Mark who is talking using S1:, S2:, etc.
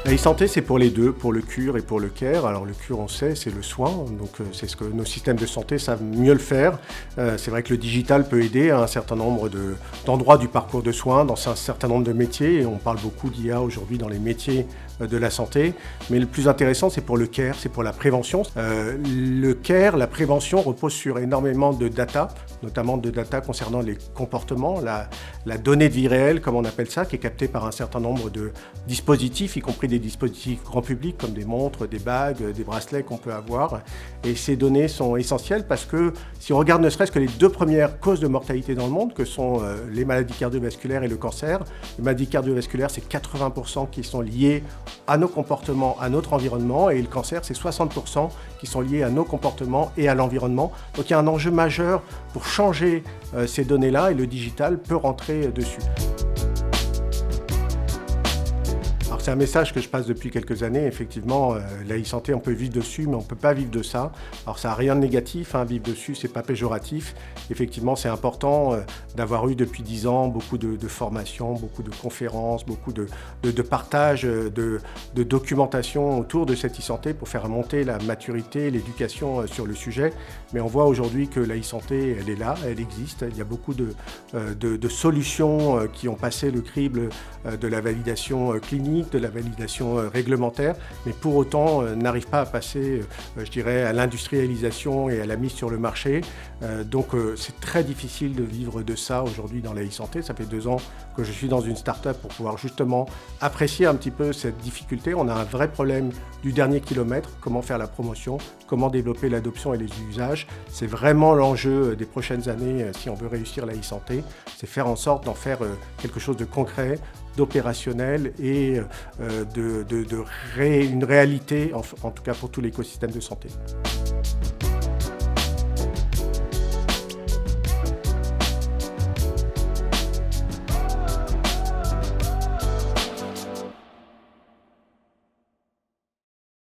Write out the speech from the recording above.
S1: La e-santé, c'est pour les deux, pour le cure et pour le care. Alors le cure, on sait, c'est le soin, donc c'est ce que nos systèmes de santé savent mieux le faire. C'est vrai que le digital peut aider à un certain nombre d'endroits du parcours de soins, dans un certain nombre de métiers, et on parle beaucoup d'IA aujourd'hui dans les métiers de la santé. Mais le plus intéressant, c'est pour le care, c'est pour la prévention. Le care, la prévention repose sur énormément de data, notamment de data concernant les comportements, la donnée de vie réelle, comme on appelle ça, qui est captée par un certain nombre de dispositifs, y compris des dispositifs grand public, comme des montres, des bagues, des bracelets qu'on peut avoir. Et ces données sont essentielles parce que si on regarde ne serait-ce que les deux premières causes de mortalité dans le monde, que sont les maladies cardiovasculaires et le cancer, les maladies cardiovasculaires, c'est 80% qui sont liées à nos comportements, à notre environnement, et le cancer, c'est 60% qui sont liés à nos comportements et à l'environnement. Donc il y a un enjeu majeur pour changer ces données-là, et le digital peut rentrer dessus. Alors c'est un message que je passe depuis quelques années. Effectivement, la e-santé, on peut vivre dessus, mais on ne peut pas vivre de ça. Alors ça n'a rien de négatif, hein, vivre dessus, c'est pas péjoratif. Effectivement, c'est important d'avoir eu depuis 10 ans beaucoup de formations, beaucoup de conférences, beaucoup de partage, de documentation autour de cette e-santé pour faire monter la maturité, l'éducation sur le sujet. Mais on voit aujourd'hui que la e-santé, elle est là, elle existe. Il y a beaucoup de solutions qui ont passé le crible de la validation clinique, de la validation réglementaire, mais pour autant n'arrive pas à passer, je dirais, à l'industrialisation et à la mise sur le marché. Donc c'est très difficile de vivre de ça aujourd'hui dans la e-santé. Ça fait 2 ans que je suis dans une start-up pour pouvoir justement apprécier un petit peu cette difficulté. On a un vrai problème du dernier kilomètre, comment faire la promotion, comment développer l'adoption et les usages. C'est vraiment l'enjeu des prochaines années si on veut réussir la e-santé, c'est faire en sorte d'en faire quelque chose de concret, d'opérationnel et une réalité, en tout cas pour tout l'écosystème de santé.